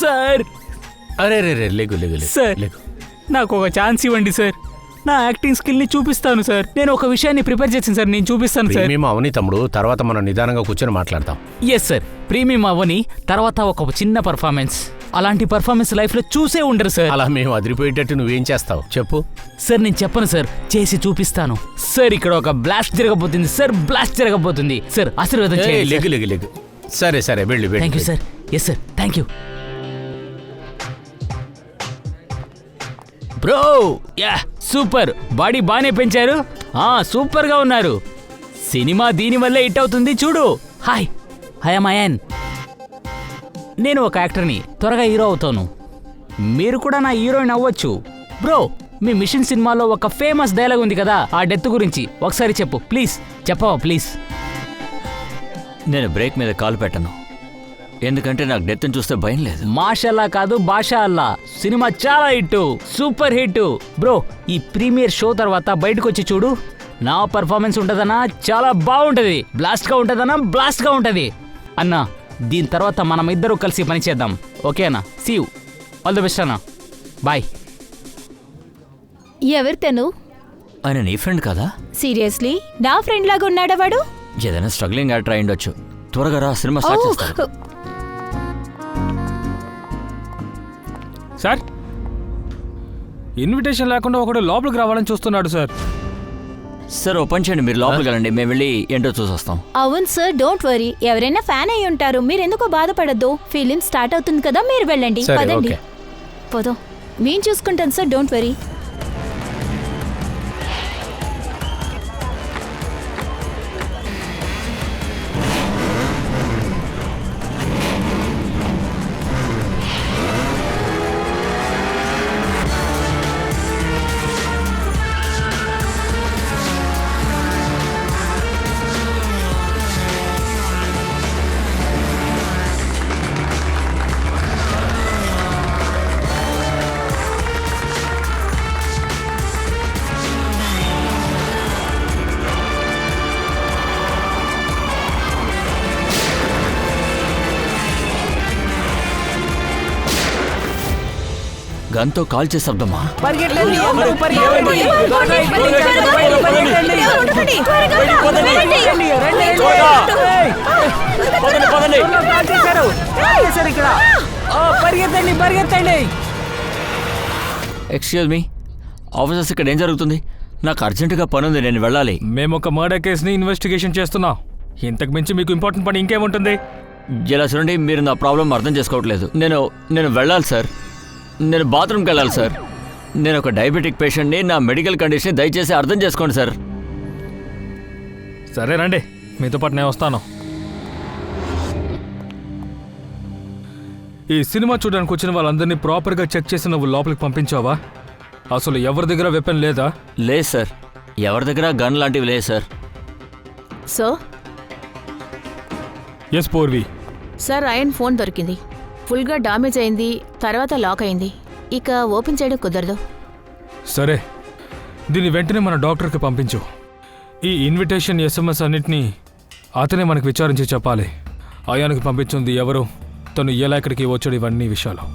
Sir అరే రే రే లేగు లేగు sir లేగు. నాకు ఒక ఛాన్స్ ఇవ్వండి సార్. నా యాక్టింగ్ స్కిల్ని చూపిస్తాను సార్. నేను ఒక విషయాన్ని ప్రిపేర్ చేసాను సార్, నేను చూపిస్తాను సార్. ప్రీమియం అవని తమ్ముడు, తర్వాత మనం నిదానంగా కూర్చొని మాట్లాడతాం. ఎస్ సార్, ప్రీమియం అవని తర్వాత ఒక చిన్న పర్ఫార్మెన్స్. అలాంటి పర్ఫార్మెన్స్ లైఫ్లో చూసే ఉండరు సార్. అలా మేము అదిరిపోయేటట్టు నువ్వేం చేస్తావు చెప్పు. సార్ నేను చెప్పను సార్, చేసి చూపిస్తాను సార్. ఇక్కడ ఒక బ్లాస్ట్ జరగబోతుంది సార్, బ్లాస్ట్ జరగబోతుంది సార్. ఆశీర్వాదం చేయండి. లేగు లేగు లేగు. సరే సరే వెళ్ళు. Thank you sir. Yes sir, thank you bro. Yeah super, body బానే పెంచారు. సూపర్ గా ఉన్నారు. సినిమా దీని వల్లే హిట్ అవుతుంది చూడు. Hi I'm Ayaan. నేను ఒక యాక్టర్ని, త్వరగా హీరో అవుతాను. మీరు కూడా నా హీరోయిన్ అవ్వచ్చు బ్రో. మీ మిషన్ సినిమాలో ఒక ఫేమస్ డైలాగ్ ఉంది కదా, ఆ డెత్ గురించి ఒకసారి చెప్పు ప్లీజ్. చెప్పవా ప్లీజ్? నేను బ్రేక్ మీద కాలు పెట్టను, ఎందుకంటే నాకు డెత్ని చూస్తే భయం లేదు. మాషల్లా కాదు బాషా అల్లా. సినిమా చాలా హిట్, సూపర్ హిట్ బ్రో. ఈ ప్రీమియర్ షో తర్వాత బయటకు వచ్చి చూడు. నా పర్ఫార్మెన్స్ ఉంటదన్నా చాలా బాగుంటది. బ్లాస్ట్ గా ఉంటదన్నా బ్లాస్ట్ గా ఉంటది అన్నా. దీని తర్వాత మనం ఇద్దరు కలిసి పనిచేద్దాం, ఓకే అన్నా? See you, all the best అన్నా, బాయ్. ఎవరు తను? ఆయన నీ ఫ్రెండ్ కదా? సీరియస్లీ నా ఫ్రెండ్ లాగా ఉన్నాడా వాడు? ఏదైనా స్ట్రగ్లింగ్ యాక్టర్ అయి ఉండొచ్చు. త్వరగా రా, సినిమా స్టార్ట్ చేస్తాడు. సార్, ఇన్విటేషన్ లేకుండా ఒకడు లోపలికి రావాలని చూస్తున్నాడు సార్. సార్ ఓపెన్ చేయండి, మీరు లోపలికి వెళ్ళండి, మేము వెళ్ళి ఏంటో చూసొస్తాం. అవును సార్, డోంట్ వరీ. ఎవరైనా ఫ్యాన్ అయి ఉంటారు, మీరు ఎందుకో బాధపడద్దు. ఫిలిం స్టార్ట్ అవుతుంది కదా, మీరు వెళ్ళండి. పదండి పోదాం, మేము చూసుకుంటాం సార్, డోంట్ వరీ. గన్తో కాల్ చేసేద్దామా? ఎక్స్క్యూజ్ మీ ఆఫీసర్స్, ఇక్కడ ఏం జరుగుతుంది? నాకు అర్జెంటుగా పని ఉంది, నేను వెళ్ళాలి. మేము ఒక మర్డర్ కేసుని ఇన్వెస్టిగేషన్ చేస్తున్నాం. ఇంతకు మించి మీకు ఇంపార్టెంట్ పని ఇంకేముంటుంది? ఇలా చూడండి, మీరు నా ప్రాబ్లం అర్థం చేసుకోవట్లేదు. నేను వెళ్ళాలి సార్. నేను బాత్రూమ్కి వెళ్ళాలి సార్. నేను ఒక డయాబెటిక్ పేషెంట్ని, నా మెడికల్ కండిషన్ దయచేసి అర్థం చేసుకోండి సార్. సరే రండి, మీతో పాటు నేను వస్తాను. ఈ సినిమా చూడడానికి వచ్చిన వాళ్ళందరినీ ప్రాపర్గా చెక్ చేసి నువ్వు లోపలికి పంపించావా? అసలు ఎవరి దగ్గర వెపన్ లేదా? లేదు సార్, ఎవరి దగ్గర గన్ లాంటివి లేదు sir. Sir yes Purvi. Sir, అయన్ ఫోన్ దొరికింది. ఫుల్గా డామేజ్ అయింది, తర్వాత లాక్ అయింది. ఇక ఓపెన్ చేయడం కుదరదు. సరే, దీన్ని వెంటనే మన డాక్టర్కి పంపించు. ఈ ఇన్విటేషన్ SMS అన్నిటినీ అతనే మనకు విచారించి చెప్పాలి. అయానికి పంపించింది ఎవరు, తను ఎలా ఇక్కడికి వచ్చాడు, ఇవన్నీ విషయాలు.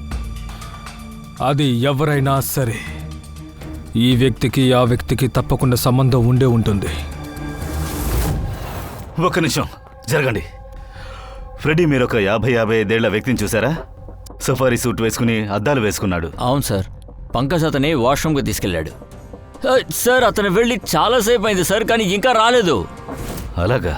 అది ఎవరైనా సరే ఈ వ్యక్తికి ఆ వ్యక్తికి తప్పకుండా సంబంధం ఉండే ఉంటుంది. ఒక్క నిమిషం జరగండి. ఫ్రెడీ, మీరు ఒక 50-55 ఏళ్ల వ్యక్తిని చూసారా? సఫారీ సూట్ వేసుకుని అద్దాలు వేసుకున్నాడు. అవును సార్, పంకజ్ అతని వాష్రూమ్కి తీసుకెళ్ళాడు. సార్, అతను వెళ్ళి చాలాసేపు అయింది సార్, కానీ ఇంకా రాలేదు. అలాగా?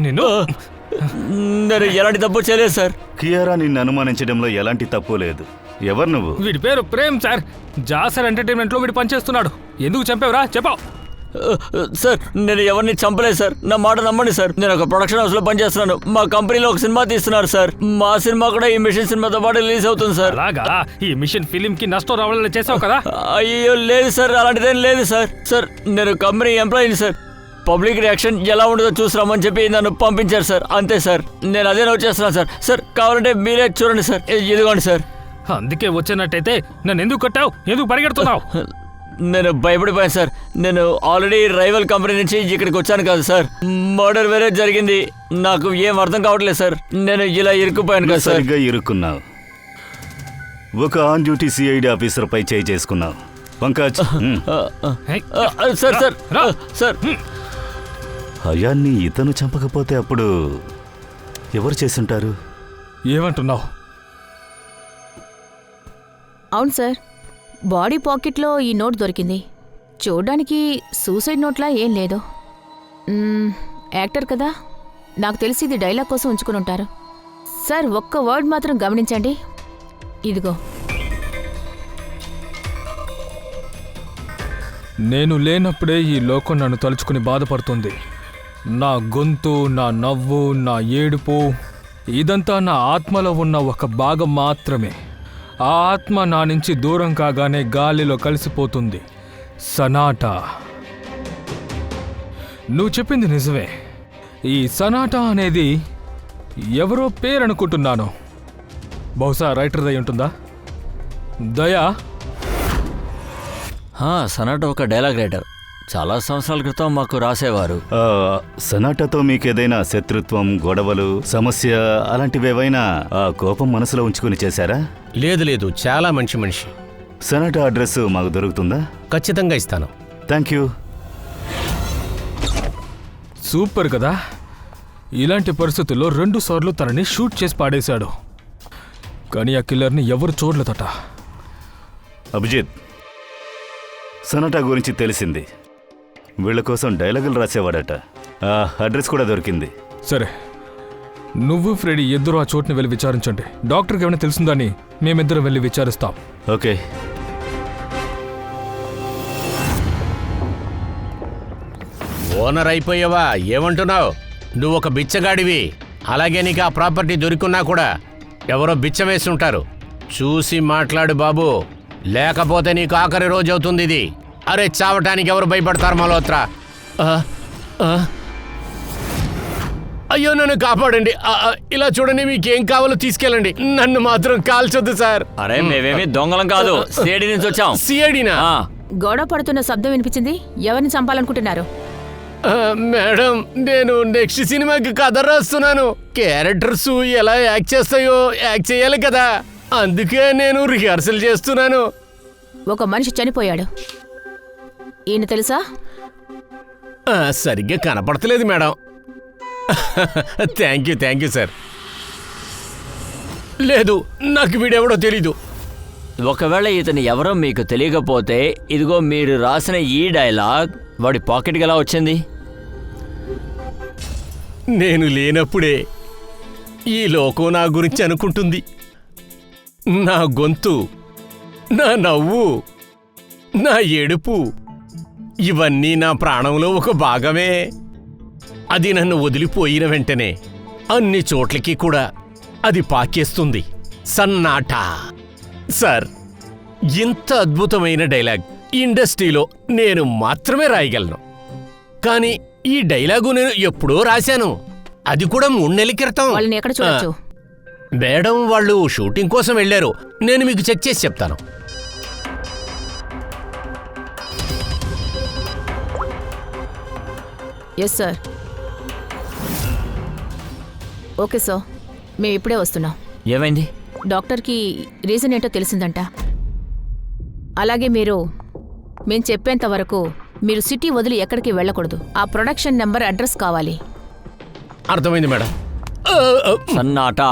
నిన్ను నేను ఎలాంటి తప్పు చేయలేదు సార్. కియారా నిన్ను అనుమానించడంలో ఎలాంటి తప్పు లేదు. ఎవరు నువ్వు? వీడి పేరు ప్రేమ్ సార్. జాసర్ ఎంటర్టైన్మెంట్ లో వీడు పనిచేస్తున్నాడు. ఎందుకు చంపావురా చెప్పావు? సార్ నేను ఎవరిని చంపలేదు సార్. నా మాట నమ్మండి సార్. నేను ఒక ప్రొడక్షన్ హౌస్ లో పనిచేస్తున్నాను. మా కంపెనీలో ఒక సినిమా తీస్తున్నారు సార్. మా సినిమా కూడా ఈ మిషన్ సినిమాతో పాటు రిలీజ్ అవుతుంది సార్. అలాగా? ఈ మిషన్ ఫిలిం కి నష్టం రావాలని చేసావు కదా? అయ్యో లేదు సార్, అలాంటిదేం లేదు సార్. సార్ నేను కంపెనీ ఎంప్లాయీని సార్. పబ్లిక్ రియాక్షన్ ఎలా ఉండదో చూసిరామని చెప్పి నన్ను పంపించారు సార్. అంతే సార్, నేను అదే నోట్ చేస్తున్నాను సార్. సార్ కావాలంటే మీరే చూడండి సార్. ఇదిగోండి సార్. అందుకే వచ్చినట్టయితే నన్ను ఎందుకు కొట్టావు? ఎందుకు పరిగెడుతున్నావు? నేను భయపడిపోయాను సార్. నేను ఆల్రెడీ రైవల్ కంపెనీ నుంచి ఇక్కడికి వచ్చాను కదా సార్. మర్డర్ వేరే జరిగింది. నాకు ఏం అర్థం కావట్లేదు సార్. నేను ఇలా ఇరుక్కుపోయాను కదా సార్. సరిగ్గా ఇరుక్కున్నావు. ఒక ఆన్ డ్యూటీ సిఐడి ఆఫీసర్ పై చేయి చేసుకున్నావు. పంకజ్, సార్ సార్ సార్ హయాన్ని ఇతను చంపకపోతే అప్పుడు ఎవరు చేసుంటారు? ఏమంటున్నావు? అవును సార్, బాడీ పాకెట్లో ఈ నోట్ దొరికింది. చూడ్డానికి సూసైడ్ నోట్లా ఏం లేదు. యాక్టర్ కదా, నాకు తెలిసి ఇది డైలాగ్ కోసం ఉంచుకుని ఉంటారు. సార్ ఒక్క వర్డ్ మాత్రం గమనించండి. ఇదిగో. నేను లేనప్పుడే ఈ లోకం నన్ను తలుచుకుని బాధపడుతుంది. నా గొంతు, నా నవ్వు, నా ఏడుపు ఇదంతా నా ఆత్మలో ఉన్న ఒక భాగం మాత్రమే. ఆ ఆత్మ నా నుంచి దూరం కాగానే గాలిలో కలిసిపోతుంది. సనాటా. నువ్వు చెప్పింది నిజమే. ఈ సనాటా అనేది ఎవరో పేరనుకుంటున్నాను. బహుశా రైటర్ దయ ఉంటుందా? దయా? సనాటా ఒక డైలాగ్ రైటర్. చాలా సంవత్సరాల క్రితం మాకు రాసేవారు. సనాటాతో మీకేదైనా శత్రుత్వం, గొడవలు, సమస్య అలాంటివేవైనా ఆ కోపం మనసులో ఉంచుకుని చేశారా? లేదు లేదు, చాలా మంచి మనిషి. సనాటా అడ్రస్ మాకు దొరుకుతుందా? ఖచ్చితంగా ఇస్తాను. Thank you. సూపర్ కదా. ఇలాంటి పరిస్థితుల్లో 2 సార్లు తనని షూట్ చేసి పాడేశాడు. కానీ ఆ కిల్లర్ని ఎవరు చూడలేదట. అభిజిత్, సనాటా గురించి తెలిసింది. వీళ్ళ కోసం డైలాగులు రాసేవాడట. ఆ అడ్రస్ కూడా దొరికింది. సరే, నువ్వు ఫ్రెడీ ఇద్దరు ఆ చోటుని వెళ్ళి విచారించండి. డాక్టర్కి ఏమైనా తెలిసిందని మేమిద్దరం వెళ్ళి విచారిస్తాం. ఓకే. ఓనర్ అయిపోయావా? ఏమంటున్నావు? నువ్వు ఒక బిచ్చగాడివి. అలాగే నీకు ఆ ప్రాపర్టీ దొరికినా కూడా ఎవరో బిచ్చం వేసి ఉంటారు. చూసి మాట్లాడు బాబు, లేకపోతే నీకు ఆఖరి రోజు అవుతుంది ఇది. అరే, చావటానికి ఎవరు భయపడతారు మల్హోత్రా? అయ్యో, నన్ను కాపాడండి. ఇలా చూడండి, మీకేం కావాలో తీసుకెళ్ళండి. నన్ను మాత్రం కాల్చొద్దు సార్. అరే మేమేమి దొంగలం కాదు, సిఐడి నుంచి వచ్చాం. సిఐడినా? గొడవ పడుతున్న శబ్దం వినిపించింది. ఎవరిని చంపాలనుకుంటున్నారు? మేడం, నేను నెక్స్ట్ సినిమాకి కథ రాస్తున్నాను. క్యారెక్టర్స్ ఎలా యాక్ట్ చేస్తాయో యాక్ట్ చేయాలి కదా, అందుకే నేను రిహార్సల్ చేస్తున్నాను. ఒక మనిషి చనిపోయాడు. ఈయన తెలుసా? సరిగ్గా కనపడతలేదు మేడం. Thank you sir. లేదు, నాకు వీడెవడో తెలీదు. ఒకవేళ ఇతను ఎవరో మీకు తెలియకపోతే ఇదిగో మీరు రాసిన ఈ డైలాగ్ వాడి పాకెట్కి ఎలా వచ్చింది? నేను లేనప్పుడే ఈ లోకం నా గురించి అనుకుంటుంది. నా గొంతు, నా నవ్వు, నా ఏడుపు ఇవన్నీ నా ప్రాణంలో ఒక భాగమే. అది నన్ను వదిలిపోయిన వెంటనే అన్ని చోట్లకి కూడా అది పాకేస్తుంది. సన్నాటా. సార్, ఇంత అద్భుతమైన డైలాగ్ ఇండస్ట్రీలో నేను మాత్రమే రాయగలను. కానీ ఈ డైలాగు నేను ఎప్పుడో రాశాను, అది కూడా 3 నెలల క్రితం. వాళ్ళని ఎక్కడ చూడొచ్చు? మేడం, వాళ్ళు షూటింగ్ కోసం వెళ్ళారు. నేను మీకు చెక్ చేసి చెప్తాను. Yes sir. ఓకే సార్, మేము ఇప్పుడే వస్తున్నాం. ఏమైంది? డాక్టర్కి రీజన్ ఏంటో తెలిసిందంట. అలాగే మేము చెప్పేంత వరకు మీరు సిటీ వదిలి ఎక్కడికి వెళ్ళకూడదు. ఆ ప్రొడక్షన్ నెంబర్, అడ్రస్ కావాలి. అర్థమైంది మేడం. సన్నాటా.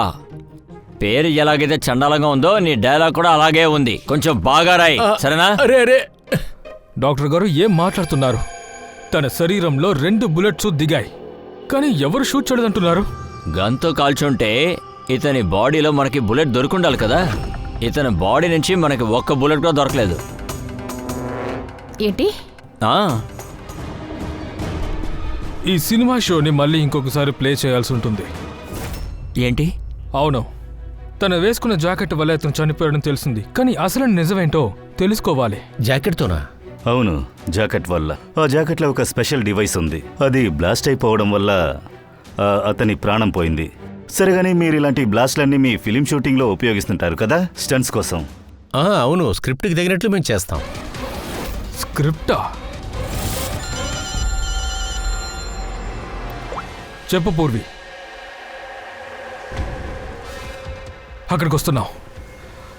పేరు ఎలాగైతే చండాలంగా ఉందో నీ డైలాగ్ కూడా అలాగే ఉంది. కొంచెం బాగా రాయి, సరేనా? అరే అరే డాక్టర్ గారు ఏం మాట్లాడుతున్నారు? తన శరీరంలో 2 బుల్లెట్స్ దిగాయి, కానీ ఎవరు షూట్ చేయలేదంటున్నారు? గన్తో కాల్చుంటే ఇతని బాడీలో మనకి బుల్లెట్ దొరుకుండాలి కదా. ఇతని బాడీ నుంచి మనకి ఒక్క బుల్లెట్ కూడా దొరకలేదు. ఏంటి? ఆ, ఈ సినిమా షోని మళ్ళీ ఇంకొకసారి ప్లే చేయాల్సి ఉంటుంది. ఏంటి? అవును, తను వేసుకున్న జాకెట్ వల్ల అతను చనిపోయాడని తెలిసింది, కానీ అసలు నిజమేంటో తెలుసుకోవాలి. జాకెట్తోనా? అవును, జాకెట్ వల్ల. ఆ జాకెట్లో ఒక స్పెషల్ డివైస్ ఉంది. అది బ్లాస్ట్ అయిపోవడం వల్ల అతని ప్రాణం పోయింది. సరే కానీ మీరు ఇలాంటి బ్లాస్ట్లన్నీ మీ ఫిలిం షూటింగ్లో ఉపయోగిస్తుంటారు కదా, స్టంట్స్ కోసం. అవును, స్క్రిప్ట్కి తగినట్లు మేము చేస్తాం. స్క్రిప్టా? చెప్పు పూర్వి. అక్కడికి వస్తున్నాం.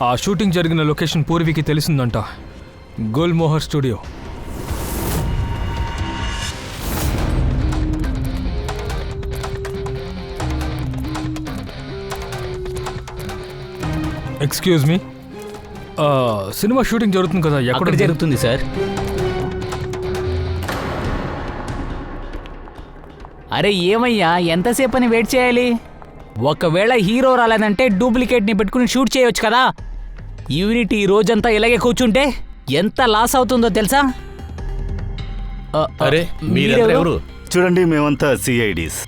ఆ షూటింగ్ జరిగిన లొకేషన్ పూర్వికి తెలిసిందంట. Gulmohar studio. Excuse me, cinema shooting జరుగుతుంది కదా, ఎక్కడ ఎక్కడ జరుగుతుంది సార్? అరే ఏమయ్యా, ఎంతసేపు అని వెయిట్ చేయాలి? ఒకవేళ హీరో రాలేదంటే డూప్లికేట్ని పెట్టుకుని షూట్ చేయొచ్చు కదా. యూనిట్ ఈ రోజంతా ఇలాగే కూర్చుంటే ఎంత లాస్ అవుతుందో తెలుసా? అరే మీరెవరు? చూడండి, మేమంతా సిఐడీస్.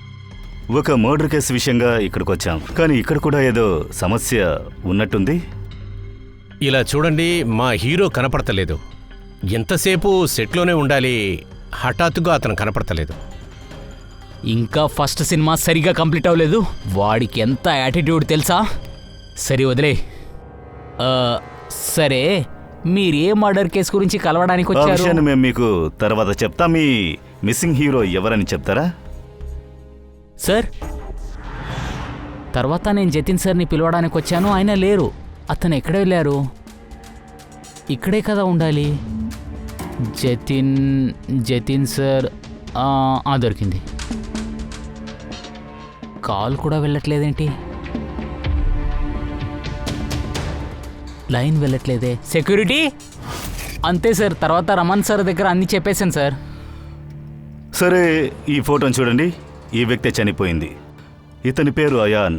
ఒక మర్డర్ కేసు విషయంగా ఇక్కడికి వచ్చాం, కానీ ఇక్కడ కూడా ఏదో సమస్య ఉన్నట్టుంది. ఇలా చూడండి, మా హీరో కనపడతలేదు. ఎంతసేపు సెట్లోనే ఉండాలి, హఠాత్తుగా అతను కనపడతలేదు. ఇంకా ఫస్ట్ సినిమా సరిగా కంప్లీట్ అవ్వలేదు. వాడికి ఎంత యాటిట్యూడ్ తెలుసా? సరే వదిలే. సరే, మీరే మర్డర్ కేసు గురించి కలవడానికి ఆ వచ్చారు? విషయాన్ని మేము మీకు తర్వాత చెప్తాం. మీ మిస్సింగ్ హీరో ఎవరని చెప్తారా? సార్, తర్వాత నేను జతిన్ సార్ని పిలవడానికి వచ్చాను, ఆయన లేరు. అతను ఎక్కడ వెళ్ళారు? ఇక్కడే కదా ఉండాలి. జతిన్ సార్ దొరికింది. కాల్ కూడా వెళ్ళట్లేదేంటి? లైన్ వెళ్ళట్లేదే. సెక్యూరిటీ? అంతే సార్, తర్వాత రమణ్ సార్ దగ్గర అన్నీ చెప్పేశాను సార్. సరే, ఈ ఫోటోని చూడండి. ఈ వ్యక్తి చనిపోయింది. ఇతని పేరు అయాన్.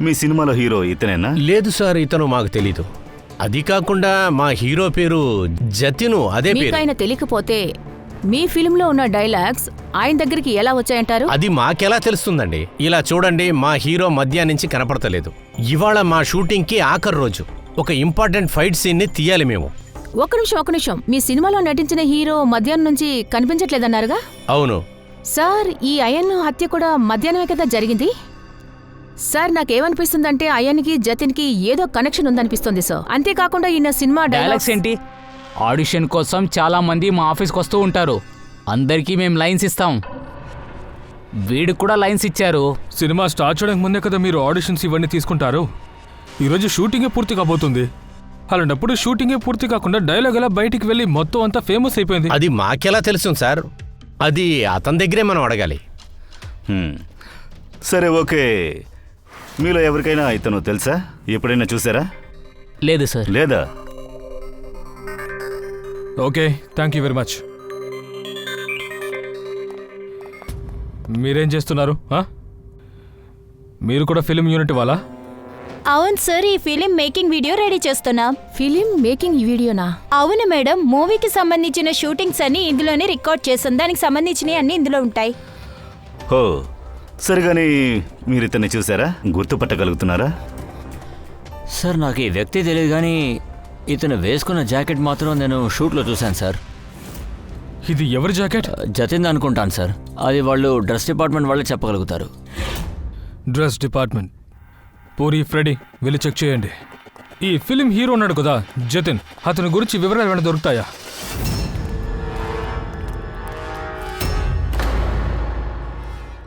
మీ సినిమాలో హీరో ఇతనేనా? లేదు సార్, ఇతను మాకు తెలీదు. అది కాకుండా మా హీరో పేరు జతిను, అదే మీకు పేరు. ఆయన తెలియకపోతే మీ ఫిల్మ్లో ఉన్న డైలాగ్స్ ఆయన దగ్గరికి ఎలా వచ్చాయంటారు? అది మాకెలా తెలుస్తుందండి? ఇలా చూడండి, మా హీరో మధ్యాహ్నం నుంచి కనపడతలేదు. ఇవాళ మా షూటింగ్కి ఆఖరి రోజు. ఒక ఇంపార్టెంట్ ఫైట్ సీన్ని తీయాలి మేము. ఒక నిమిషం. మీ సినిమాలో నటించిన హీరో మధ్యాహ్నం నుంచి కనిపించట్లేదన్నారుగా? అవును సార్, ఈ అయన్ హత్య కూడా మధ్యాహ్నమే కదా జరిగింది. సార్, నాకేమనిపిస్తుందంటే అయన్కి జతిన్కి ఏదో కనెక్షన్ ఉందనిపిస్తుంది సార్. అంతేకాకుండా ఈయన సినిమా డైలాగ్స్ ఏంటి? ఆడిషన్ కోసం చాలా మంది మా ఆఫీస్కి వస్తూ ఉంటారు. అందరికీ మేము లైన్స్ ఇస్తాం. వీడికి కూడా లైన్స్ ఇచ్చారు. సినిమా స్టార్ట్ చేయడానికి ముందే కదా మీరు ఆడిషన్స్ ఇవన్నీ తీసుకుంటారు. ఈరోజు షూటింగే పూర్తి కాబోతుంది. అలాంటప్పుడు షూటింగే పూర్తి కాకుండా డైలాగ్ ఎలా బయటికి వెళ్ళి మొత్తం అంతా ఫేమస్ అయిపోయింది? అది మాకెలా తెలుసు సార్? అది అతని దగ్గరే మనం అడగాలి. సరే, ఓకే. మీలో ఎవరికైనా ఇతను తెలుసా? ఎప్పుడైనా చూసారా? లేదు సార్. లేదా? Okay, thank you very much. మీరేం చేస్తున్నారు? మీరు కూడా ఫిలిం యూనిట్ వాళ్ళా? అవును సార్, ఈ ఫిలిం మేకింగ్ వీడియో రెడీ చేస్తున్నాం. ఫిలిం మేకింగ్ వీడియోనా? అవును మేడం, మూవీకి సంబంధించిన షూటింగ్స్ అన్ని ఇందులోనే రికార్డ్ చేస్తాం. దానికి సంబంధించినవి అన్ని ఇందులో ఉంటాయి. హో, సరే కానీ మీరు ఇతన్ని చూసారా? గుర్తుపట్టగలుగుతున్నారా? సార్, నాకు ఈ వ్యక్తి తెలియదు, కానీ ఇతను వేసుకున్న జాకెట్ మాత్రం నేను షూట్లో చూశాను సార్. ఇది ఎవరి జాకెట్? జతిన్ అనుకుంటాను సార్. అది వాళ్ళు డ్రెస్ డిపార్ట్మెంట్ వాళ్ళే చెప్పగలుగుతారు. Dress department. పూరి, ఫ్రెడీ వెళ్ళి చెక్ చేయండి. ఈ ఫిలిం హీరో ఉన్నాడు కదా జతిన్, అతని గురించి వివరాలు ఏమైనా దొరుకుతాయా?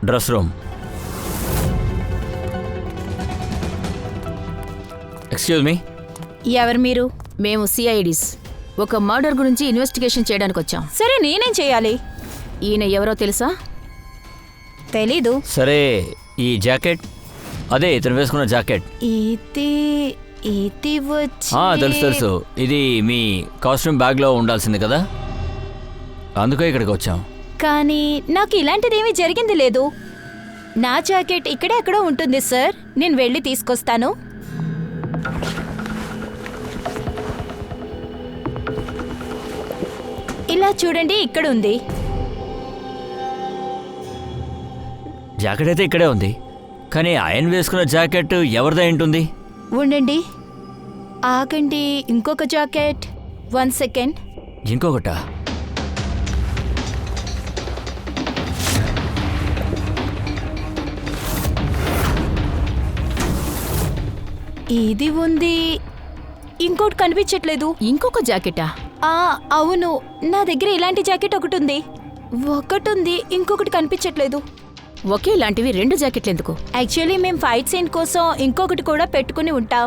Dress room. Excuse me. ఎవరు మీరు? మేము సిఐడీస్. ఒక మర్డర్ గురించి ఇన్వెస్టిగేషన్ చేయడానికి వచ్చాం. సరే, నేనేం చేయాలి? ఈయన ఎవరో తెలుసా? తెలీదు. సరే, ఈ జాకెట్? అదే ఇతను వేసుకున్న జాకెట్. ఇది వచ్చి తెలుసు తెలుసు, ఇది మీ కాస్ట్యూమ్ బ్యాగ్లో ఉండాల్సింది కదా, అందుకే ఇక్కడికి వచ్చాం. కానీ నాకు ఇలాంటిదేమీ జరిగింది లేదు. నా జాకెట్ ఇక్కడే ఎక్కడో ఉంటుంది సార్, నేను వెళ్ళి తీసుకొస్తాను. ఇలా చూడండి, ఇక్కడ ఉంది. జాకెట్ అయితే ఇక్కడే ఉంది, కానీ ఆయన వేసుకున్న జాకెట్ ఎవరిదై ఉంటుంది? ఉండండి, ఆగండి, ఇంకొక జాకెట్. 1 సెకండ్. ఇంకొకటా? ఇది ఉంది, ఇంకోటి కనిపించట్లేదు. ఇంకొక జాకెటా? అవును, నా దగ్గర ఇలాంటి జాకెట్ ఒకటి ఉంది, ఇంకొకటి కనిపించట్లేదు. ఒకేలాంటివి 2 జాకెట్లు ఎందుకు? యాక్చువల్లీ మేము ఫైట్ సీన్ కోసం ఇంకొకటి కూడా పెట్టుకుని ఉంటాం.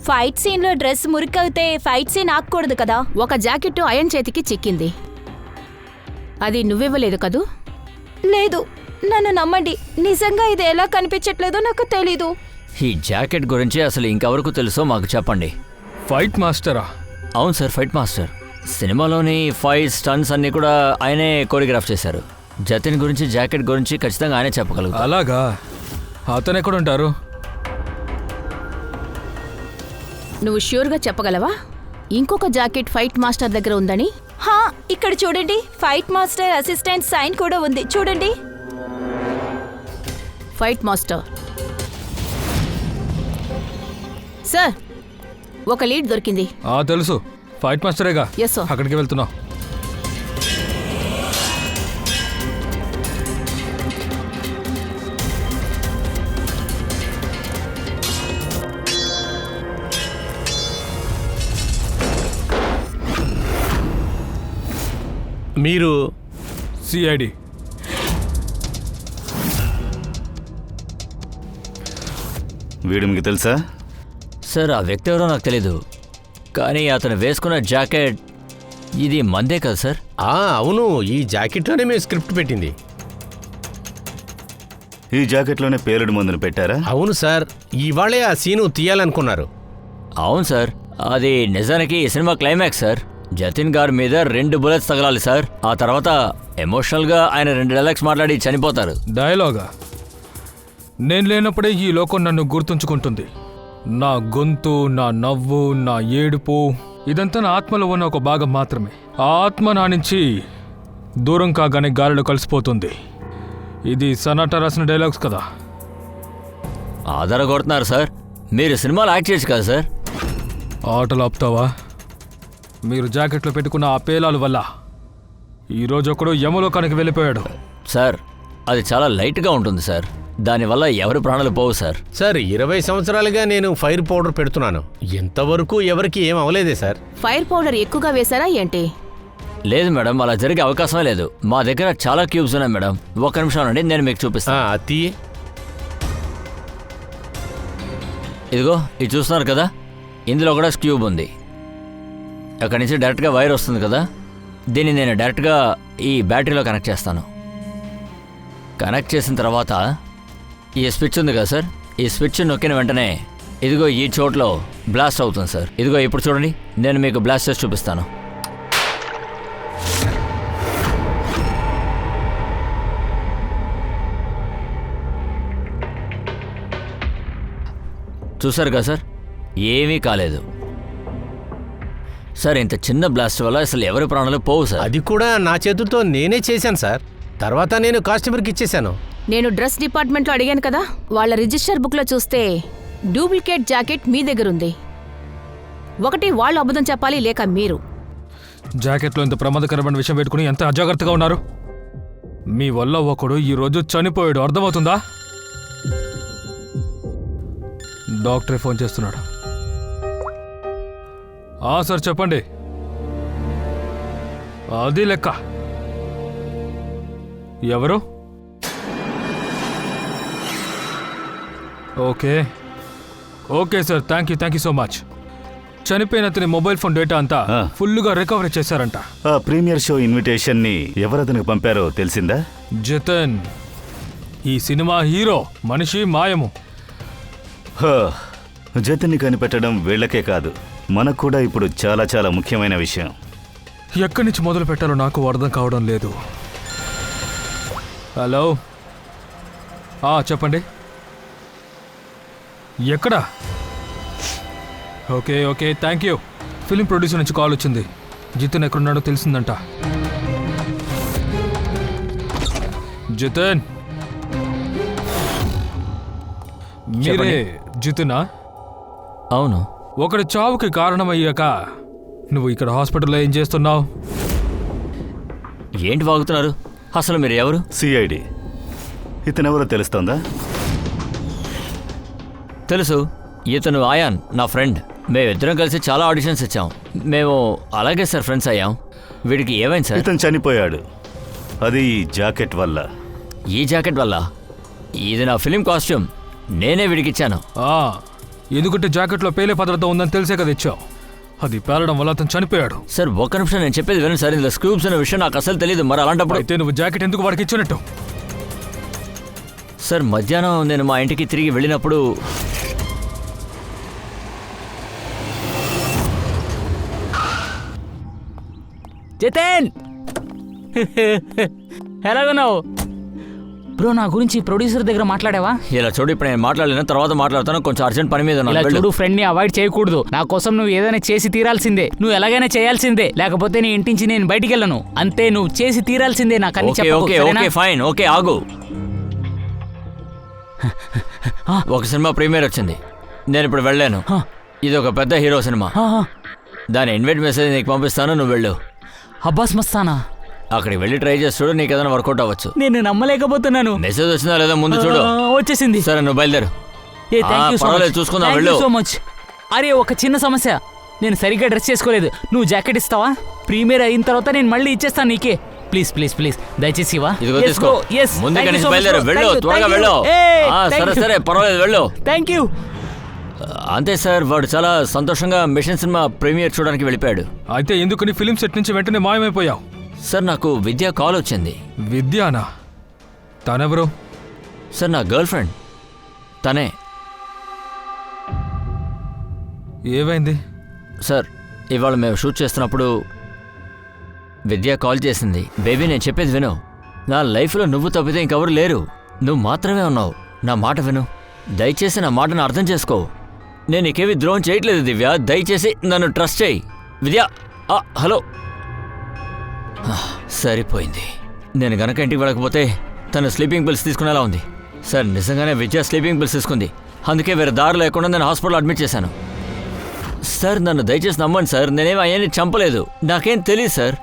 ఫైట్ సీన్లో డ్రెస్ మురికైతే ఫైట్ సీన్ ఆగకూడదు కదా. ఒక జాకెట్టు అయన్ చేతికి చిక్కింది, అది నువ్వివ్వలేదు కదూ? లేదు, నన్ను నమ్మండి, నిజంగా ఇది ఎలా కనిపించట్లేదో నాకు తెలీదు. ఈ జాకెట్ గురించి అసలు ఇంకెవరకు తెలుసో మాకు చెప్పండి. ఫైట్ మాస్టరా? అవును సార్, ఫైట్ మాస్టర్. సినిమాలోని ఫైట్ స్టన్స్ అన్నీ కూడా ఆయనే కోరియోగ్రాఫ్ చేశారు. జతిన్ గురించి, జాకెట్ గురించి ఖచ్చితంగా ఆయనే చెప్పగలుగుతారు. అలాగా? అతను ఎక్కడుంటారు? నువ్వు ష్యూర్గా చెప్పగలవా ఇంకొక జాకెట్ ఫైట్ మాస్టర్ దగ్గర ఉందని? ఇక్కడ చూడండి, ఫైట్ మాస్టర్ అసిస్టెంట్ సైన్ కూడా ఉంది, చూడండి. ఫైట్ మాస్టర్ సార్, ఒక లీడ్ దొరికింది. తెలుసు, ఫైట్ మాస్టరేగా. Yes, sir. అక్కడికి వెళ్తున్నా. మీరు సిఐడి. వీడు మీకు తెలుసా? సార్, ఆ వ్యక్తి ఎవరో నాకు తెలీదు, కానీ అతను వేసుకున్న జాకెట్ ఇది మందే కదా సార్? అవును, ఈ జాకెట్లోనే మేము స్క్రిప్ట్ పెట్టింది. ఈ జాకెట్లోనే పేలుడు మందును పెట్టారా? అవును సార్, ఇవాళే ఆ సీను తీయాలనుకున్నారు. అవును సార్, అది నిజానికి ఈ సినిమా క్లైమాక్స్ సార్. జతిన్ గారి మీద 2 బుల్లెట్స్ తగలాలి సార్. ఆ తర్వాత ఎమోషనల్గా ఆయన 2 డైలాగ్స్ మాట్లాడి చనిపోతారు. డైలాగా? నేను లేనప్పుడే ఈ లోకం నన్ను గుర్తుంచుకుంటుంది. నా గొంతు, నా నవ్వు, నా ఏడుపు, ఇదంతా నా ఆత్మలో ఉన్న ఒక భాగం మాత్రమే. ఆ ఆత్మ నా నుంచి దూరం కాగానే గాలిలో కలిసిపోతుంది. ఇది సనాటా రాసిన డైలాగ్స్ కదా. ఆధార కొడుతున్నారు సార్, మీరు సినిమాలో యాక్ట్ చేయొచ్చు కదా సార్. ఆటలు ఆపుతావా? మీరు జాకెట్లో పెట్టుకున్న ఆ పేలాల వల్ల ఈరోజు ఒకడు యమలోకానికి వెళ్ళిపోయాడు. సార్, అది చాలా లైట్గా ఉంటుంది సార్, దానివల్ల ఎవరి ప్రాణాలు పోవు సార్. సార్, 20 సంవత్సరాలుగా నేను ఫైర్ పౌడర్ పెడుతున్నాను, ఎంతవరకు ఎవరికి ఏం అవలేదే సార్. ఫైర్ పౌడర్ ఎక్కువగా వేశారా ఏంటి? లేదు మేడం, అలా జరిగే అవకాశమే లేదు. మా దగ్గర చాలా క్యూబ్స్ ఉన్నాయి మేడం. 1 నిమిషం అండి, నేను మీకు చూపిస్తాను. అతి ఇదిగో, ఇది చూస్తున్నారు కదా, ఇందులో కూడా క్యూబ్ ఉంది. అక్కడి నుంచి డైరెక్ట్గా వైర్ వస్తుంది కదా, దీన్ని నేను డైరెక్ట్గా ఈ బ్యాటరీలో కనెక్ట్ చేస్తాను. కనెక్ట్ చేసిన తర్వాత ఈ స్విచ్ ఉంది కదా సార్, ఈ స్విచ్ నొక్కిన వెంటనే ఇదిగో ఈ చోట్లో బ్లాస్ట్ అవుతుంది సార్. ఇదిగో ఇప్పుడు చూడండి, నేను మీకు బ్లాస్ట్ చేసి చూపిస్తాను. చూసారు కదా సార్, ఏమీ కాలేదు సార్. ఇంత చిన్న బ్లాస్ట్ వల్ల అసలు ఎవరి ప్రాణాలు పోవు సార్. అది కూడా నా చేతులతో నేనే చేశాను సార్. తర్వాత నేను కస్టమర్కి ఇచ్చేశాను. నేను డ్రెస్ డిపార్ట్మెంట్లో అడిగాను కదా, వాళ్ళ రిజిస్టర్ బుక్లో చూస్తే డూప్లికేట్ జాకెట్ మీ దగ్గర ఉంది. ఒకటి వాళ్ళు అబద్ధం చెప్పాలి, లేక మీరు. జాకెట్లో ఇంత ప్రమాదకరమైన విషయం పెట్టుకుని ఎంత అజాగ్రత్తగా ఉన్నారు. మీ వల్ల ఒకడు ఈరోజు చనిపోయాడు, అర్థమవుతుందా? డాక్టరే ఫోన్ చేస్తున్నాడు. సార్ చెప్పండి. అది లెక్క. ఎవరు? Okay sir, thank you so much. చనిపోయిన అతని మొబైల్ ఫోన్ డేటా అంతా ఫుల్గా రికవరీ చేశారంట. ఆ ప్రీమియర్ షో ఇన్విటేషన్ ని ఎవరు అతనికి పంపారో తెలిసిందా? జతన్, ఈ సినిమా హీరో. మనిషి మాయము. జతిన్ని కనిపెట్టడం వీళ్ళకే కాదు, మనకు కూడా ఇప్పుడు చాలా చాలా ముఖ్యమైన విషయం. ఎక్కడి నుంచి మొదలు పెట్టాలో నాకు అర్థం కావడం లేదు. హలో, చెప్పండి. ఎక్కడా? Okay okay, thank you. Film producer నుంచి కాల్ వచ్చింది. జితన్ ఎక్కడున్నాడో తెలిసిందంట. జితన్, మీరే జితనా? అవును. ఒకడి చావుకి కారణమయ్యాక నువ్వు ఇక్కడ హాస్పిటల్లో ఏం చేస్తున్నావు? ఏంటి వాగుతున్నారు? అసలు మీరు ఎవరు? సిఐడి. ఇతనెవరో తెలుస్తోందా? తెలుసు, ఇతను ఆయాన్, నా ఫ్రెండ్. మేమిద్దరం కలిసి చాలా ఆడిషన్స్ ఇచ్చాం. మేము అలాగే సార్ ఫ్రెండ్స్ అయ్యాం. వీడికి ఏమైంది సార్? ఇతను చనిపోయాడు. అది ఈ జాకెట్ వల్ల. ఈ జాకెట్ వల్ల? ఇది నా ఫిలిం కాస్ట్యూమ్, నేనే వీడికి ఇచ్చాను. ఎందుకంటే జాకెట్లో పేలే పదార్థం ఉందని తెలిసే కదా ఇచ్చావు. అది పేలడం వల్ల అతను చనిపోయాడు. సార్ ఒక్క నిమిషం, నేను చెప్పేది వినండి సార్. ఇందులో స్క్రూప్స్ అనే విషయం నాకు అసలు తెలియదు. మరి అలాంటప్పుడు అయితే నువ్వు జాకెట్ ఎందుకు వాడికి ఇచ్చినట్టు? సార్ మధ్యాహ్నం నేను మా ఇంటికి తిరిగి వెళ్ళినప్పుడు జితన్ ఎలాగున్నావు బ్రో? నా గురించి ప్రొడ్యూసర్ దగ్గర మాట్లాడావా? ఇలా చూడు, ఇప్పుడు నేను మాట్లాడలేను, తర్వాత మాట్లాడతాను. కొంచెం అర్జెంట్ పని మీద ఉన్నాను. ఇలా వెళ్ళు. చూడు, ఫ్రెండ్ ని అవాయిడ్ చేయకూడదు. నా కోసం నువ్వు ఏదైనా చేసి తీరాల్సిందే. నువ్వు ఎలాగైనా చేయాల్సిందే, లేకపోతే నీ ఇంటి నుంచి నేను బయటికి వెళ్ళను. అంతే, నువ్వు చేసి తీరాల్సిందే. నాకు అన్ని okay okay okay fine, okay ఆగు. ఒక సినిమా ప్రీమియర్ వచ్చింది, నేను ఇప్పుడు వెళ్ళాను. ఇది ఒక పెద్ద హీరో సినిమా. దాని ఇన్వైట్ మెసేజ్ నీకు పంపిస్తాను, నువ్వు వెళ్ళు. అబ్బాస్ మస్తానా? అక్కడికి వెళ్ళి ట్రై చేసి చూడు, నీకు ఏదైనా వర్కౌట్ అవ్వచ్చు. నేను నమ్మలేకపోతున్నాను. మెసేజ్ వచ్చిందా లేదా ముందు చూడు. వచ్చేసింది. సరే నువ్వు బయలుదేరు. పర్వాలేదు, చూసుకుందాం, వెళ్ళు. So much. అరే, ఒక చిన్న సమస్య. నేను సరిగ్గా డ్రెస్ చేసుకోలేదు. నువ్వు జాకెట్ ఇస్తావా? ప్రీమియర్ అయిన తర్వాత నేను మళ్ళీ ఇచ్చేస్తాను నీకే. ప్లీజ్ ప్లీజ్ ప్లీజ్, దయచేసి ఇవ్వ. ఇదిగో తీసుకో. ముందు ఇక్కడి నుంచి బయలుదేరు, వెళ్ళు, త్వరగా వెళ్ళు. సరే సరే పర్వాలేదు, వెళ్ళు. Thank you. అంతే సార్, వాడు చాలా సంతోషంగా మిషన్ సినిమా ప్రీమియర్ చూడడానికి వెళ్ళిపోయాడు. అయితే ఎందుకని ఫిలిం సెట్ నుంచి వెంటనే మాయమైపోయావు? సార్ నాకు విద్య కాల్ వచ్చింది. విద్యానా? తనెవరు? సార్ నా గర్ల్ ఫ్రెండ్, తనే. ఏమైంది? సార్ ఇవాళ మేము షూట్ చేస్తున్నప్పుడు విద్య కాల్ చేసింది. బేబీ, నేను చెప్పేది విను. నా లైఫ్లో నువ్వు తప్పితే ఇంకెవరు లేరు. నువ్వు మాత్రమే ఉన్నావు. నా మాట విను, దయచేసి నా మాటను అర్థం చేసుకో. నేను నీకేవి ద్రోహం చేయట్లేదు దివ్య, దయచేసి నన్ను ట్రస్ట్ చేయి. విద్య, హలో. సరిపోయింది. నేను గనక ఇంటికి వెళ్ళకపోతే తను స్లీపింగ్ పిల్స్ తీసుకునేలా ఉంది. సార్ నిజంగానే విద్య స్లీపింగ్ పిల్స్ తీసుకుంది. అందుకే వేరే దారి లేకుండా నేను హాస్పిటల్లో అడ్మిట్ చేశాను. సార్ నన్ను దయచేసి నమ్మండి సార్, నేనేమి అయ్యాన్ని చంపలేదు. నాకేం తెలియదు సార్.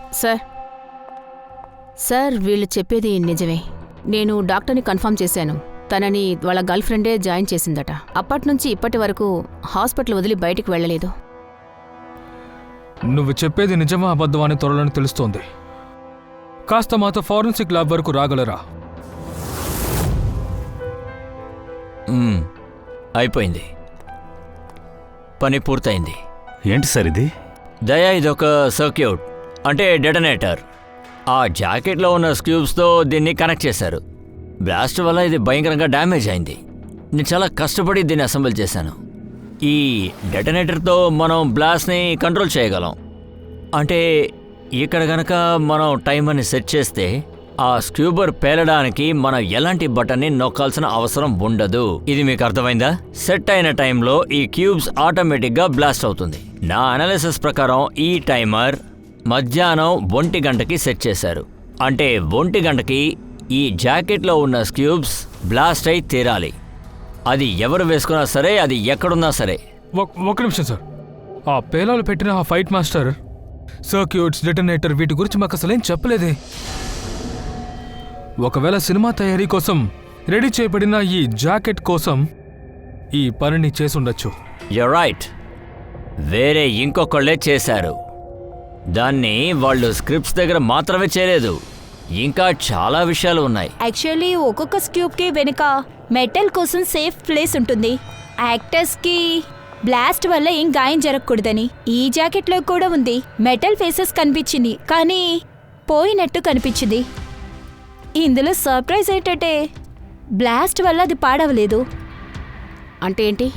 సార్ వీళ్ళు చెప్పేది నిజమే. నేను డాక్టర్ని కన్ఫర్మ్ చేశాను. తనని వాళ్ళ గర్ల్ ఫ్రెండే జాయిన్ చేసిందట. అప్పటినుంచి ఇప్పటి వరకు హాస్పిటల్ వదిలి బయటికి వెళ్ళలేదు. నువ్వు చెప్పేది నిజమా అబద్ధమా అని త్వరలోనే తెలుస్తోంది. కాస్త మాతో ఫారెన్సిక్ ల్యాబ్ వరకు రాగలరా? అయిపోయింది, పని పూర్తయింది. ఏంటి సార్ ఇది? దయా, ఇదొక సర్క్యూట్, అంటే డెటనేటర్. ఆ జాకెట్లో ఉన్న స్క్యూబ్స్తో దీన్ని కనెక్ట్ చేశారు. బ్లాస్ట్ వల్ల ఇది భయంకరంగా డ్యామేజ్ అయింది. నేను చాలా కష్టపడి దీన్ని అసెంబుల్ చేశాను. ఈ డెటనేటర్తో మనం బ్లాస్ట్ని కంట్రోల్ చేయగలం. అంటే ఇక్కడ గనక మనం టైమర్ని సెట్ చేస్తే ఆ స్క్యూబర్ పేలడానికి మనం ఎలాంటి బటన్ని నొక్కాల్సిన అవసరం ఉండదు. ఇది మీకు అర్థమైందా? సెట్ అయిన టైంలో ఈ క్యూబ్స్ ఆటోమేటిక్గా బ్లాస్ట్ అవుతుంది. నా అనాలిసిస్ ప్రకారం ఈ టైమర్ మధ్యాహ్నం 1 గంటకి సెట్ చేశారు. అంటే 1 గంటకి ఈ జాకెట్లో ఉన్న స్క్యూబ్స్ బ్లాస్ట్ అయి తీరాలి. అది ఎవరు వేసుకున్నా సరే, అది ఎక్కడున్నా సరే. ఒక నిమిషం సార్. ఆ పేలాలు పెట్టిన ఆ ఫైట్ మాస్టర్ సర్క్యూట్స్, డెటనేటర్ వీటి గురించి మాకు అసలేం చెప్పలేదే. ఒకవేళ సినిమా తయారీ కోసం రెడీ చేయబడిన ఈ జాకెట్ కోసం ఈ పనిని చేసుండొచ్చు. యూర్ రైట్, వేరే ఇంకొకళ్ళే చేశారు. దాన్ని వాళ్ళు స్క్రిప్ట్స్ దగ్గర మాత్రమే చేయలేదు, ఇంకా చాలా విషయాలు ఉన్నాయి. యాక్చువల్లీ ఒక్కొక్క స్క్యూబ్ కి వెనుక మెటల్ కోసం సేఫ్ ప్లేస్ ఉంటుంది. యాక్టర్స్ కి బ్లాస్ట్ వల్ల ఏం గాయం జరగకూడదని. ఈ జాకెట్ లో కూడా ఉంది. మెటల్ ఫేసెస్ కనిపించింది, కానీ పోయినట్టు కనిపించింది. ఇందులో సర్ప్రైజ్ ఏంటంటే బ్లాస్ట్ వల్ల అది పాడవలేదు. అంటే ఏంటి?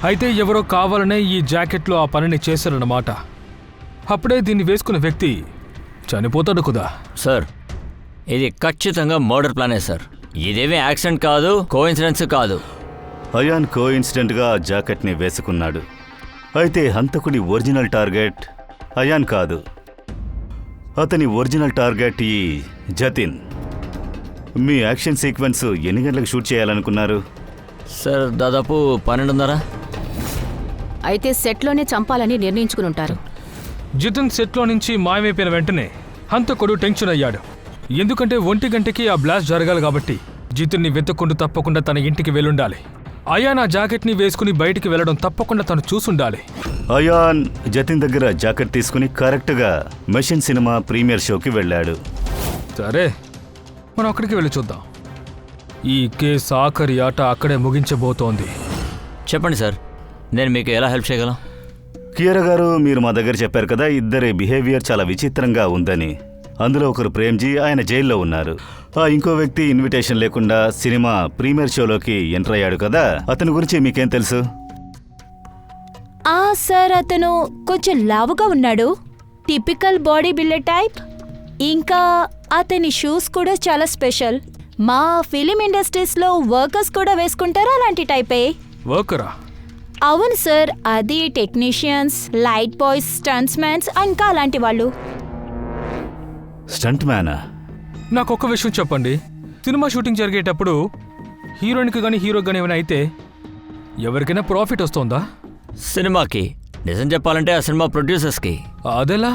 అయితే ఎవరో కావాలనే ఈ జాకెట్లో ఆ పనిని చేశారన్నమాట. అప్పుడే దీన్ని వేసుకున్న వ్యక్తి చనిపోతాడు కదా. సార్ ఇది ఖచ్చితంగా మర్డర్ ప్లానే సార్. ఇదేమీ యాక్సిడెంట్ కాదు, కోఇన్సిడెన్స్ కాదు. అయాన్ కోఇన్సిడెంట్గా ఆ జాకెట్ని వేసుకున్నాడు. అయితే హంతకుడి ఒరిజినల్ టార్గెట్ అయాన్ కాదు. అతని ఒరిజినల్ టార్గెట్ ఈ జతిన్. మీ యాక్షన్ సీక్వెన్స్ ఎన్ని గంటలకు షూట్ చేయాలనుకున్నారు? సార్ దాదాపు 12:30. అయితే సెట్లోనే చంపాలని నిర్ణయించుకుని ఉంటారు. జితిన్ సెట్లో నుంచి మాయమైపోయిన వెంటనే హంతకుడు టెన్షన్ అయ్యాడు. ఎందుకంటే 1 గంటకి ఆ బ్లాస్ట్ జరగాలి కాబట్టి జితిన్ని వెతుక్కుంటూ తప్పకుండా తన ఇంటికి వెళ్ళుండాలి. అయాన్ ఆ జాకెట్ని వేసుకుని బయటికి వెళ్ళడం తప్పకుండా తను చూసుండాలి. అయాన్ జతిన్ దగ్గర జాకెట్ తీసుకుని కరెక్ట్గా మెషిన్ సినిమా ప్రీమియర్ షోకి వెళ్ళాడు. సరే, మనం అక్కడికి వెళ్ళి చూద్దాం. ఈ కేసు ఆఖరి ఆట అక్కడే ముగించబోతోంది. చెప్పండి సార్, నేను మీకు ఎలా హెల్ప్ చేయగలను? కియరా గారు, మీరు మా దగ్గర చెప్పారు కదా, ఇద్దరి బిహేవియర్ చాలా విచిత్రంగా ఉందని. అందులో ఒకరు ప్రేమ్జీ, ఆయన జైల్లో ఉన్నారు. ఆ ఇంకో వ్యక్తి ఇన్విటేషన్ లేకుండా సినిమా ప్రీమియర్ షోలోకి ఎంటర్ అయ్యాడు కదా, అతని గురించి మీకేం తెలుసు? సార్ అతను కొంచెం లావుగా ఉన్నాడు, టిపికల్ బాడీ బిల్డర్ టైప్. ఇంకా అతని షూస్ కూడా చాలా స్పెషల్. మా ఫిలిం ఇండస్ట్రీస్లో వర్కర్స్ కూడా వేసుకుంటారా అలాంటి టైపే. వర్కరా? అవును సార్, అది technicians, light boys, stunts mans ఇంకా అలాంటి వాళ్ళు. స్టంట్ మ్యానా? నాకు ఒక్క విషయం చెప్పండి, సినిమా షూటింగ్ జరిగేటప్పుడు హీరోయిన్కి కానీ హీరోకి కానీ ఏమైనా అయితే ఎవరికైనా ప్రాఫిట్ వస్తుందా? సినిమాకి నిజం చెప్పాలంటే ఆ సినిమా ప్రొడ్యూసర్స్కి. అదెలా?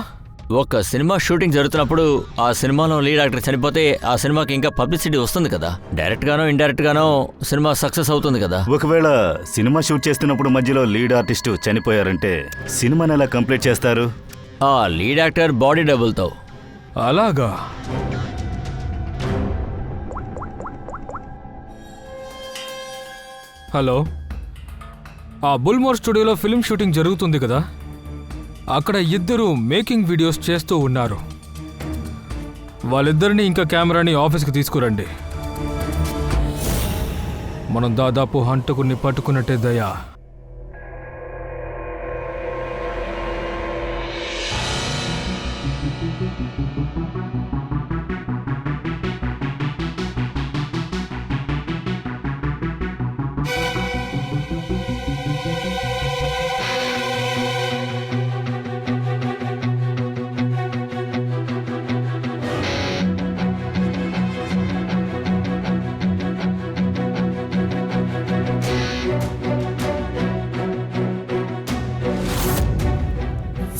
ఒక సినిమా షూటింగ్ జరుగుతున్నప్పుడు ఆ సినిమాలో లీడ్ యాక్టర్ చనిపోతే ఆ సినిమాకి ఇంకా పబ్లిసిటీ వస్తుంది కదా. డైరెక్ట్ గానో ఇండైరెక్ట్ గానో సినిమా సక్సెస్ అవుతుంది కదా. ఒకవేళ సినిమా షూట్ చేస్తున్నప్పుడు మధ్యలో లీడ్ ఆర్టిస్టు చనిపోయారంటే సినిమాని ఎలా కంప్లీట్ చేస్తారు? ఆ లీడ్ యాక్టర్ బాడీ డబుల్తో. అలాగా? హలో, ఆ బుల్మోర్ స్టూడియోలో ఫిల్మ్ షూటింగ్ జరుగుతుంది కదా, అక్కడ ఇద్దరు మేకింగ్ వీడియోస్ చేస్తూ ఉన్నారు. వాళ్ళిద్దరిని ఇంకా కెమెరాని ఆఫీస్కి తీసుకురండి. మనం దాదాపు హంతకుడిని పట్టుకున్నట్టే దయా.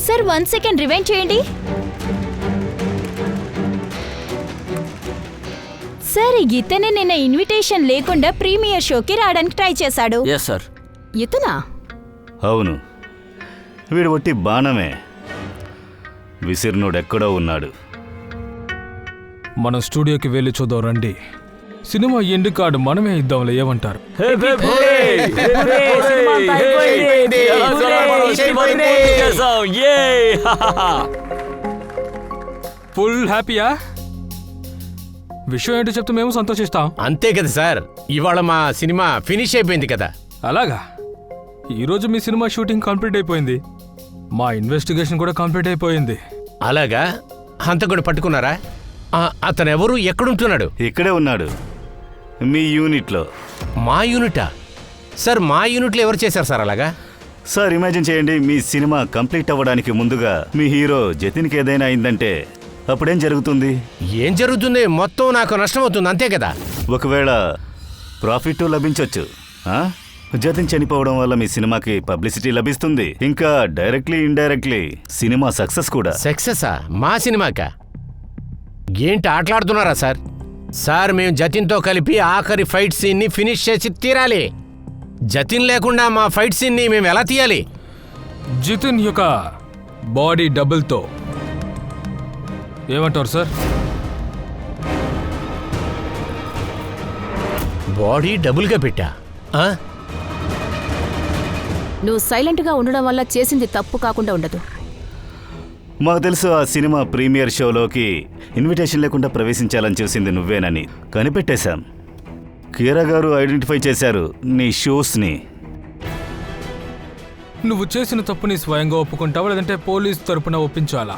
సార్ 1 సెకండ్ రివైండ్ చేయండి. సార్ ఇతనే నిన్న ఇన్విటేషన్ లేకుండా ప్రీమియర్ షోకి రావడానికి ట్రై చేశాడు. Yes sir. ఇతనా? అవును, వీడు ఒట్టి బాణమే. విసిరినోడెక్కడో ఉన్నాడు. మనం స్టూడియోకి వెళ్ళి చూద్దాం రండి. సినిమా ఎండ్ కార్డు మనమే ఇద్దాంలే, ఏమంటారు? ఫుల్ హ్యాపీయా? విషయం ఏంటో చెప్తే మేము సంతోషిస్తాం. అంతే కదా సార్, ఇవాళ మా సినిమా ఫినిష్ అయిపోయింది కదా. అలాగా? ఈరోజు మీ సినిమా షూటింగ్ కంప్లీట్ అయిపోయింది, మా ఇన్వెస్టిగేషన్ కూడా కంప్లీట్ అయిపోయింది. అలాగా? హంతకుడు పట్టుకున్నారా? అతను ఎవరు, ఎక్కడుంటున్నాడు? ఇక్కడే ఉన్నాడు, మీ యూనిట్లో. మా యూనిటా? సార్ మా యూనిట్లో ఎవరు చేశారు సార్ అలాగా? సార్ ఇమాజిన్ చేయండి, మీ సినిమా కంప్లీట్ అవ్వడానికి ముందుగా మీ హీరో జతిన్కి ఏదైనా అయిందంటే అప్పుడేం జరుగుతుంది? ఏం జరుగుతుంది? మొత్తం నాకు నష్టం అవుతుంది, అంతే కదా. ఒకవేళ ప్రాఫిట్ లభించవచ్చు. జతిన్ చనిపోవడం వల్ల మీ సినిమాకి పబ్లిసిటీ లభిస్తుంది, ఇంకా డైరెక్ట్లీ ఇండైరెక్ట్లీ సినిమా సక్సెస్ కూడా. సక్సెసా? మా సినిమాకా? ఏంటి ఆటలాడుతున్నారా సార్? సార్ మేము జతిన్తో కలిపి ఆఖరి ఫైట్ సీన్ని ఫినిష్ చేసి తీరాలి. జతిన్ లేకుండా మా ఫైట్ సీన్ని మేము ఎలా తీయాలి? జితిన్ యొక్క బాడీ డబుల్తో. ఏమంటారు సార్? బాడీ డబుల్గా పెట్టా? నువ్వు సైలెంట్గా ఉండడం వల్ల చేసింది తప్పు కాకుండా ఉండదు. మాకు తెలుసు, ఆ సినిమా ప్రీమియర్ షోలోకి ఇన్విటేషన్ లేకుండా ప్రవేశించాలని చూసింది నువ్వేనని కనిపెట్టేశాం. కియరా గారు ఐడెంటిఫై చేశారు నీ షూస్ని. నువ్వు చేసిన తప్పుని స్వయంగా ఒప్పుకుంటావా లేదంటే పోలీస్ తరపున ఒప్పించాలా?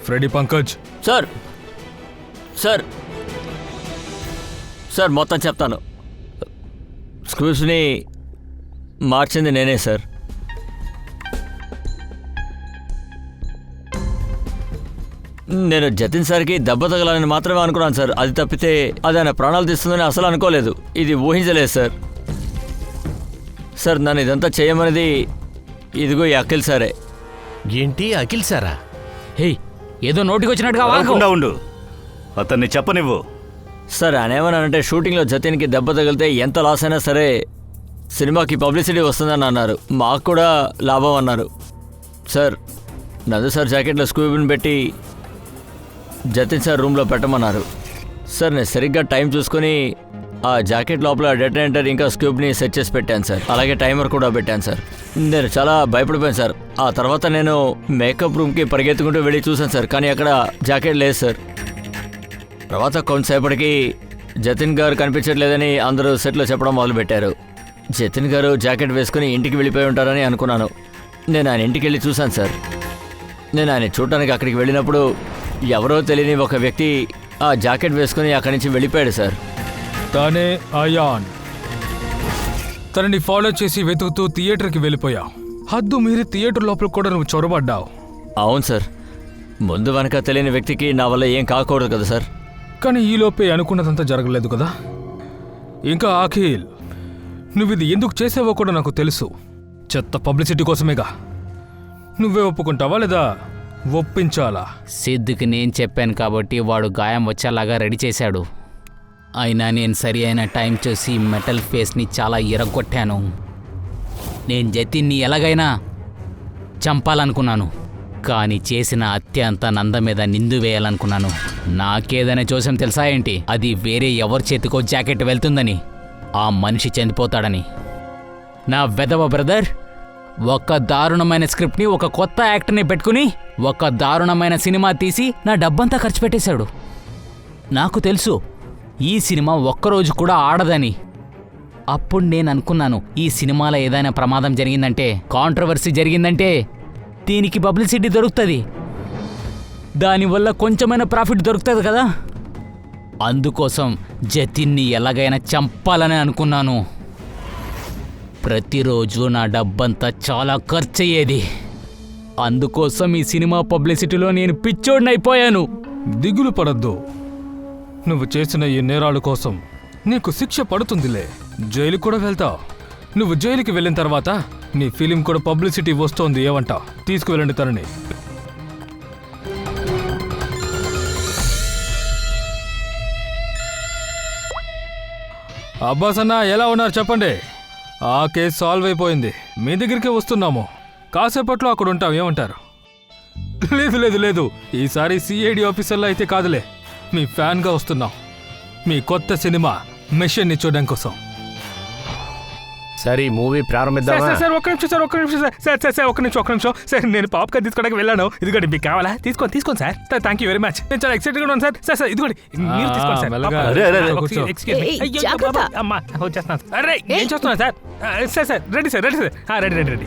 Freddy Pankaj, sir sir sir మొత్తం చెప్తాను. స్క్రూస్ని మార్చింది నేనే సార్. నేను జతిన్ సార్కి దెబ్బ తగలాలని మాత్రమే అనుకున్నాను సార్. అది తప్పితే అది ఆయన ప్రాణాలు తీస్తుందని అసలు అనుకోలేదు. ఇది ఊహించలేదు సార్. సార్ నన్ను ఇదంతా చేయమనేది ఇదిగో ఈ అఖిల్ సారే. ఏంటి అఖిల్ సారా? హే, ఏదో నోటికొచ్చినట్టుగా వాగు. అరవకుండా ఉండు, అతన్ని చెప్పనివ్వు. సార్ ఆయన ఏమన్నానంటే షూటింగ్లో జతిన్కి దెబ్బ తగిలితే ఎంత లాస్ అయినా సరే సినిమాకి పబ్లిసిటీ వస్తుందని అన్నారు. మాకు కూడా లాభం అన్నారు. సార్ నందు సార్ జాకెట్లో స్కూబీని పెట్టి జతిన్ సార్ రూమ్లో పెట్టమన్నారు. సార్ నేను సరిగ్గా టైం చూసుకొని ఆ జాకెట్ లోపల డెటనేటర్ ఇంకా స్క్యూబ్ని సెట్ చేసి పెట్టాను సార్. అలాగే టైమర్ కూడా పెట్టాను సార్. నేను చాలా భయపడిపోయాను సార్. ఆ తర్వాత నేను మేకప్ రూమ్కి పరిగెత్తుకుంటూ వెళ్ళి చూశాను సార్, కానీ అక్కడ జాకెట్ లేదు సార్. తర్వాత కొంతసేపటికి జతిన్ గారు కనిపించట్లేదని అందరూ సెట్లో చెప్పడం మొదలుపెట్టారు. జతిన్ గారు జాకెట్ వేసుకుని ఇంటికి వెళ్ళిపోయి ఉంటారని అనుకున్నాను. నేను ఆయన ఇంటికి వెళ్ళి చూశాను సార్. నేను ఆయన చూడటానికి అక్కడికి వెళ్ళినప్పుడు ఎవరో తెలియని ఒక వ్యక్తి ఆ జాకెట్ వేసుకుని అక్కడి నుంచి వెళ్ళిపోయాడు సార్. తానే అయాన్. తనని ఫాలో చేసి వెతుకుతూ థియేటర్కి వెళ్ళిపోయావు. హద్దు మీరి థియేటర్ లోపల కూడా నువ్వు చొరబడ్డావు. అవును సార్. ముందు వెనక తెలియని వ్యక్తికి నా వల్ల ఏం కాకూడదు కదా సార్. కానీ ఈలోపే అనుకున్నదంతా జరగలేదు కదా. ఇంకా అఖిల్, నువ్వు ఇది ఎందుకు చేసావో కూడా నాకు తెలుసు. చెత్త పబ్లిసిటీ కోసమేగా. నువ్వే ఒప్పుకుంటావా లేదా ఒప్పించాలా? సిద్దుకి నేను చెప్పాను కాబట్టి వాడు గాయం వచ్చేలాగా రెడీ చేశాడు. అయినా నేను సరి అయిన టైం చూసి మెటల్ ఫేస్ని చాలా ఇరగొట్టాను. నేను జతిన్ని ఎలాగైనా చంపాలనుకున్నాను, కానీ చేసిన హత్య అంతా నంద మీద నిందు వేయాలనుకున్నాను. నాకేదైనా చూసాం తెలుసా ఏంటి? అది వేరే ఎవరి చేతికో జాకెట్ వెళ్తుందని, ఆ మనిషి చనిపోతాడని. నా వెధవ బ్రదర్ ఒక దారుణమైన స్క్రిప్ట్ని ఒక కొత్త యాక్టర్ని పెట్టుకుని ఒక దారుణమైన సినిమా తీసి నా డబ్బంతా ఖర్చు పెట్టేశాడు. నాకు తెలుసు ఈ సినిమా ఒక్కరోజు కూడా ఆడదని. అప్పుడు నేను అనుకున్నాను, ఈ సినిమాలో ఏదైనా ప్రమాదం జరిగిందంటే, కాంట్రవర్సీ జరిగిందంటే దీనికి పబ్లిసిటీ దొరుకుతుంది, దానివల్ల కొంచెమైనా ప్రాఫిట్ దొరుకుతుంది కదా. అందుకోసం జతిన్ని ఎలాగైనా చంపాలని అనుకున్నాను. ప్రతిరోజు నా డబ్బంతా చాలా ఖర్చయ్యేది. అందుకోసం ఈ సినిమా పబ్లిసిటీలో నేను పిచ్చోడినైపోయాను. దిగులు పడద్దు. నువ్వు చేసిన ఈ నేరాల కోసం నీకు శిక్ష పడుతుందిలే. జైలు కూడా వెళ్తావు. నువ్వు జైలుకి వెళ్ళిన తర్వాత నీ ఫిలిం కూడా పబ్లిసిటీ వస్తోంది. ఏమంటావు? తీసుకువెళ్ళండి తనని. అబ్బాస్ అన్న, ఎలా ఉన్నారు చెప్పండి? ఆ కేసు సాల్వ్ అయిపోయింది. మీ దగ్గరికే వస్తున్నాము. కాసేపట్లో అక్కడ ఉంటాం. ఏమంటారు? లేదు లేదు లేదు, ఈసారి సిఐడి ఆఫీసర్లో అయితే కాదులే. మీ ఫ్యాన్గా వస్తున్నాం. మీ కొత్త సినిమా మిషన్ని చూడడం కోసం. సరే మూవీ ప్రారంభిద్దామా? సార్ ఒక్క నిమిషం సార్, ఒక్క నిమిషం సార్, ఒక్క నిమిషం సార్. నేను పాప్కార్న్ తీసుకోవడానికి వెళ్ళాను. ఇదిగోండి, మీకు కావాలా? తీసుకోండి sir. Thank you very much. నేను చాలా ఎక్సైటెడ్గా ఉన్నాను సార్. సార్ ఇదిగోండి, మీరు తీసుకోండి సార్. Excuse me. ఏయ్, జాగ్రత్త. అమ్మా వచ్చేస్తున్నాను. అరే నేను చూస్తున్నాను సార్. Ready sir. రెడీ.